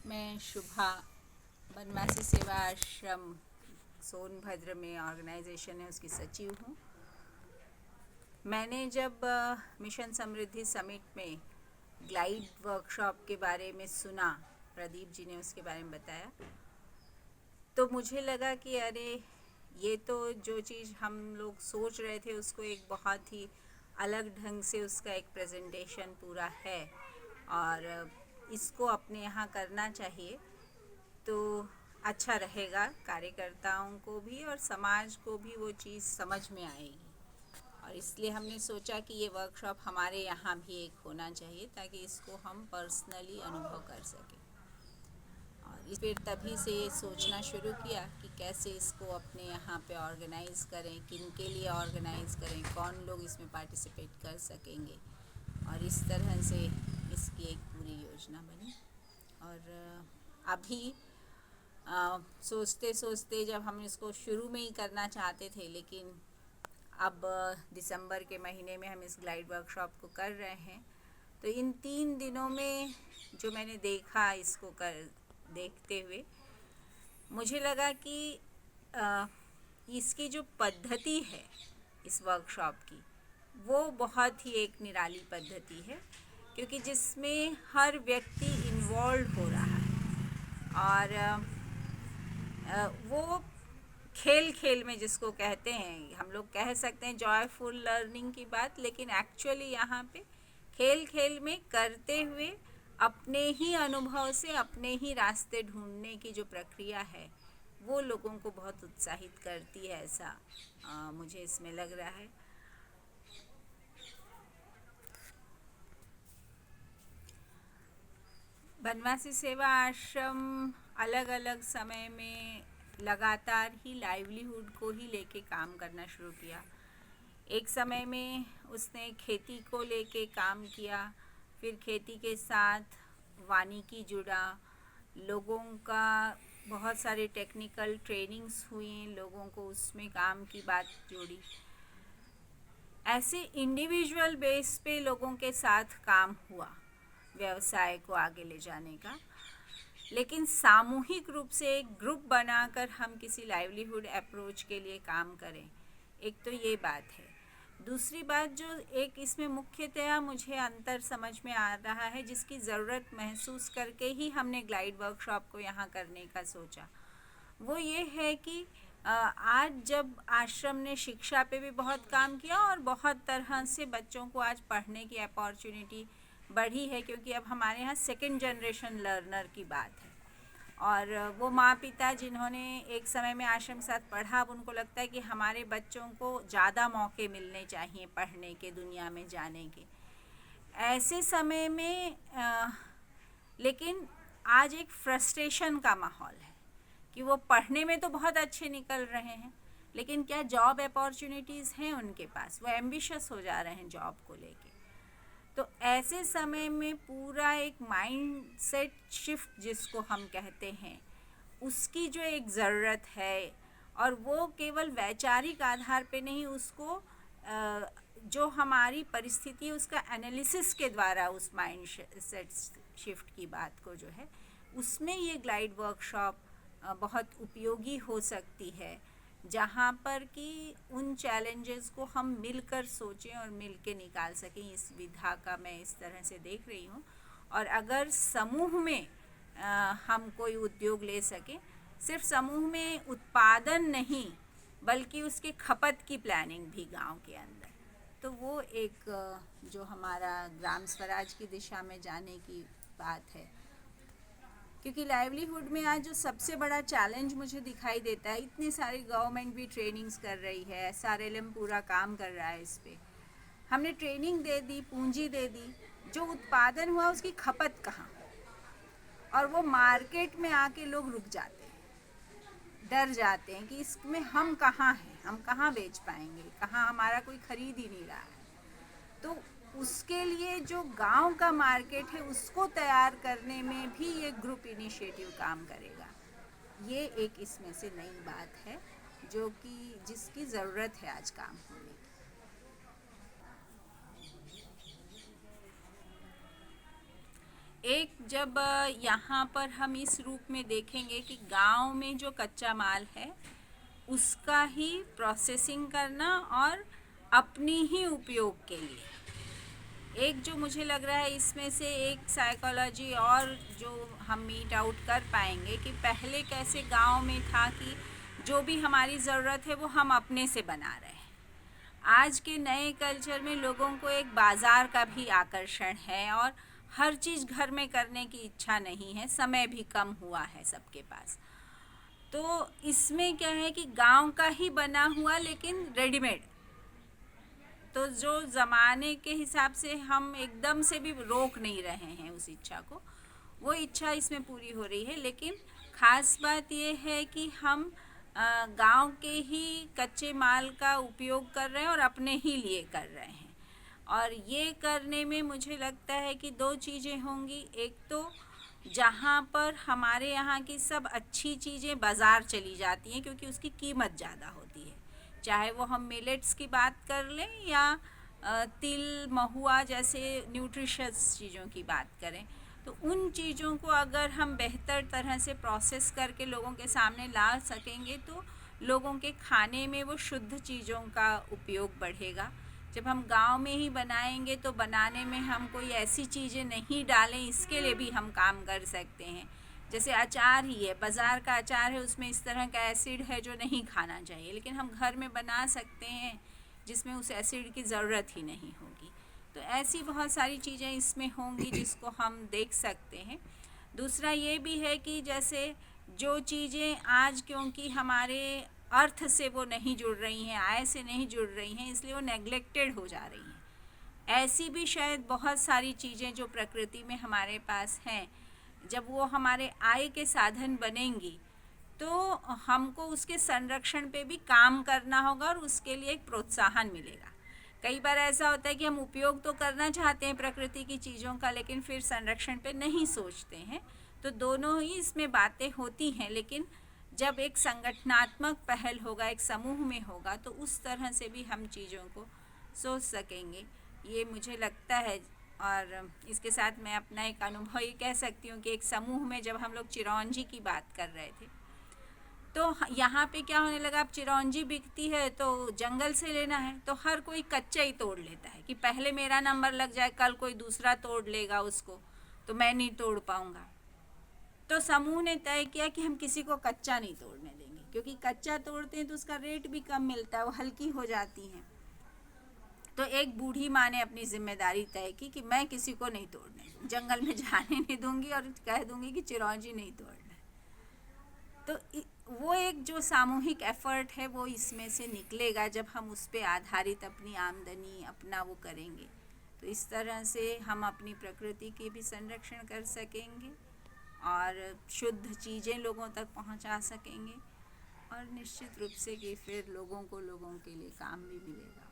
मैं शुभा बनवासी सेवा आश्रम सोनभद्र में ऑर्गेनाइजेशन है उसकी सचिव हूँ। मैंने जब मिशन समृद्धि समिट में ग्लाइड वर्कशॉप के बारे में सुना, प्रदीप जी ने उसके बारे में बताया, तो मुझे लगा कि अरे ये तो जो चीज़ हम लोग सोच रहे थे उसको एक बहुत ही अलग ढंग से उसका एक प्रेजेंटेशन पूरा है और इसको अपने यहाँ करना चाहिए तो अच्छा रहेगा। कार्यकर्ताओं को भी और समाज को भी वो चीज़ समझ में आएगी और इसलिए हमने सोचा कि ये वर्कशॉप हमारे यहाँ भी एक होना चाहिए ताकि इसको हम पर्सनली अनुभव कर सकें। और फिर तभी से ये सोचना शुरू किया कि कैसे इसको अपने यहाँ पे ऑर्गेनाइज़ करें, किन के लिए ऑर्गेनाइज़ करें, कौन लोग इसमें पार्टिसिपेट कर सकेंगे, और इस तरह से इसकी एक पूरी योजना बनी। और अभी सोचते सोचते जब हम इसको शुरू में ही करना चाहते थे, लेकिन अब दिसंबर के महीने में हम इस ग्लाइड वर्कशॉप को कर रहे हैं, तो इन 3 दिनों में जो मैंने देखा इसको कर देखते हुए मुझे लगा कि इसकी जो पद्धति है इस वर्कशॉप की, वो बहुत ही एक निराली पद्धति है, क्योंकि जिसमें हर व्यक्ति इन्वॉल्व हो रहा है और वो खेल खेल में जिसको कहते हैं, हम लोग कह सकते हैं जॉयफुल लर्निंग की बात, लेकिन एक्चुअली यहाँ पे खेल खेल में करते हुए अपने ही अनुभव से अपने ही रास्ते ढूंढने की जो प्रक्रिया है वो लोगों को बहुत उत्साहित करती है, ऐसा मुझे इसमें लग रहा है। बनवासी सेवा आश्रम अलग अलग समय में लगातार ही लाइवलीहुड को ही लेके काम करना शुरू किया। एक समय में उसने खेती को लेके काम किया, फिर खेती के साथ वानिकी जुड़ा, लोगों का बहुत सारे टेक्निकल ट्रेनिंग्स हुई, लोगों को उसमें काम की बात जोड़ी। ऐसे इंडिविजुअल बेस पे लोगों के साथ काम हुआ व्यवसाय को आगे ले जाने का, लेकिन सामूहिक रूप से एक ग्रुप बनाकर हम किसी लाइवलीहुड अप्रोच के लिए काम करें, एक तो ये बात है। दूसरी बात जो एक इसमें मुख्यतया मुझे अंतर समझ में आ रहा है, जिसकी ज़रूरत महसूस करके ही हमने ग्लाइड वर्कशॉप को यहाँ करने का सोचा, वो ये है कि आज जब आश्रम ने शिक्षा पे भी बहुत काम किया और बहुत तरह से बच्चों को आज पढ़ने की अपॉर्चुनिटी बढ़ी है, क्योंकि अब हमारे यहाँ सेकंड जनरेशन लर्नर की बात है और वो माँ पिता जिन्होंने एक समय में आश्रम के साथ पढ़ा, अब उनको लगता है कि हमारे बच्चों को ज़्यादा मौके मिलने चाहिए पढ़ने के, दुनिया में जाने के। ऐसे समय में लेकिन आज एक फ्रस्ट्रेशन का माहौल है कि वो पढ़ने में तो बहुत अच्छे निकल रहे हैं, लेकिन क्या जॉब अपॉर्चुनिटीज़ हैं उनके पास, वो एम्बिशियस हो जा रहे हैं जॉब को लेके। तो ऐसे समय में पूरा एक माइंड सेट शिफ्ट जिसको हम कहते हैं, उसकी जो एक ज़रूरत है, और वो केवल वैचारिक आधार पे नहीं, उसको जो हमारी परिस्थिति है उसका एनालिसिस के द्वारा उस माइंड सेट शिफ्ट की बात को जो है, उसमें ये ग्लाइड वर्कशॉप बहुत उपयोगी हो सकती है, जहाँ पर कि उन चैलेंजेस को हम मिलकर सोचें और मिल के निकाल सकें। इस विधा का मैं इस तरह से देख रही हूँ। और अगर समूह में हम कोई उद्योग ले सकें, सिर्फ समूह में उत्पादन नहीं बल्कि उसके खपत की प्लानिंग भी गांव के अंदर, तो वो एक जो हमारा ग्राम स्वराज की दिशा में जाने की बात है। क्योंकि लाइवलीहुड में आज जो सबसे बड़ा चैलेंज मुझे दिखाई देता है, इतनी सारी गवर्नमेंट भी ट्रेनिंग्स कर रही है, SRLM पूरा काम कर रहा है इस पर, हमने ट्रेनिंग दे दी, पूंजी दे दी, जो उत्पादन हुआ उसकी खपत कहाँ, और वो मार्केट में आके लोग रुक जाते हैं, डर जाते हैं कि इसमें हम कहाँ हैं, हम कहाँ बेच पाएंगे, कहाँ हमारा कोई खरीद ही नहीं रहा है। तो उसके लिए जो गांव का मार्केट है उसको तैयार करने में भी ये ग्रुप इनिशिएटिव काम करेगा। ये एक इसमें से नई बात है जो कि जिसकी ज़रूरत है आज काम होने की। एक जब यहाँ पर हम इस रूप में देखेंगे कि गांव में जो कच्चा माल है उसका ही प्रोसेसिंग करना और अपनी ही उपयोग के लिए, एक जो मुझे लग रहा है इसमें से एक साइकोलॉजी और जो हम मीट आउट कर पाएंगे कि पहले कैसे गांव में था कि जो भी हमारी ज़रूरत है वो हम अपने से बना रहे हैं। आज के नए कल्चर में लोगों को एक बाज़ार का भी आकर्षण है और हर चीज़ घर में करने की इच्छा नहीं है, समय भी कम हुआ है सबके पास। तो इसमें क्या है कि गांव का ही बना हुआ लेकिन रेडीमेड, तो जो ज़माने के हिसाब से हम एकदम से भी रोक नहीं रहे हैं उस इच्छा को, वो इच्छा इसमें पूरी हो रही है। लेकिन ख़ास बात ये है कि हम गांव के ही कच्चे माल का उपयोग कर रहे हैं और अपने ही लिए कर रहे हैं। और ये करने में मुझे लगता है कि दो चीज़ें होंगी। एक तो जहाँ पर हमारे यहाँ की सब अच्छी चीज़ें बाज़ार चली जाती हैं क्योंकि उसकी कीमत ज़्यादा होती है, चाहे वो हम मिलेट्स की बात कर लें या तिल महुआ जैसे न्यूट्रिशस चीज़ों की बात करें, तो उन चीज़ों को अगर हम बेहतर तरह से प्रोसेस करके लोगों के सामने ला सकेंगे तो लोगों के खाने में वो शुद्ध चीज़ों का उपयोग बढ़ेगा। जब हम गांव में ही बनाएंगे तो बनाने में हम कोई ऐसी चीज़ें नहीं डालें, इसके लिए भी हम काम कर सकते हैं। जैसे अचार ही है, बाज़ार का अचार है, उसमें इस तरह का एसिड है जो नहीं खाना चाहिए, लेकिन हम घर में बना सकते हैं जिसमें उस एसिड की ज़रूरत ही नहीं होगी। तो ऐसी बहुत सारी चीज़ें इसमें होंगी जिसको हम देख सकते हैं। दूसरा ये भी है कि जैसे जो चीज़ें आज क्योंकि हमारे अर्थ से वो नहीं जुड़ रही हैं, आय से नहीं जुड़ रही हैं, इसलिए वो नेग्लेक्टेड हो जा रही हैं। ऐसी भी शायद बहुत सारी चीज़ें जो प्रकृति में हमारे पास हैं, जब वो हमारे आय के साधन बनेंगी तो हमको उसके संरक्षण पे भी काम करना होगा और उसके लिए एक प्रोत्साहन मिलेगा। कई बार ऐसा होता है कि हम उपयोग तो करना चाहते हैं प्रकृति की चीज़ों का, लेकिन फिर संरक्षण पे नहीं सोचते हैं। तो दोनों ही इसमें बातें होती हैं, लेकिन जब एक संगठनात्मक पहल होगा, एक समूह में होगा, तो उस तरह से भी हम चीज़ों को सोच सकेंगे, ये मुझे लगता है। और इसके साथ मैं अपना एक अनुभव ये कह सकती हूँ कि एक समूह में जब हम लोग चिरौंजी की बात कर रहे थे तो यहाँ पे क्या होने लगा, अब चिरौंजी बिकती है तो जंगल से लेना है, तो हर कोई कच्चा ही तोड़ लेता है कि पहले मेरा नंबर लग जाए, कल कोई दूसरा तोड़ लेगा उसको तो मैं नहीं तोड़ पाऊँगा। तो समूह ने तय किया कि हम किसी को कच्चा नहीं तोड़ने देंगे, क्योंकि कच्चा तोड़ते हैं तो उसका रेट भी कम मिलता है, वो हल्की हो जाती हैं। तो एक बूढ़ी माँ ने अपनी जिम्मेदारी तय की कि मैं किसी को नहीं तोड़ने, जंगल में जाने नहीं दूंगी और कह दूंगी कि चिरौंजी नहीं तोड़ना। तो वो एक जो सामूहिक एफर्ट है वो इसमें से निकलेगा जब हम उस पर आधारित अपनी आमदनी अपना वो करेंगे। तो इस तरह से हम अपनी प्रकृति के भी संरक्षण कर सकेंगे और शुद्ध चीज़ें लोगों तक पहुंचा सकेंगे और निश्चित रूप से कि फिर लोगों के लिए काम भी मिलेगा।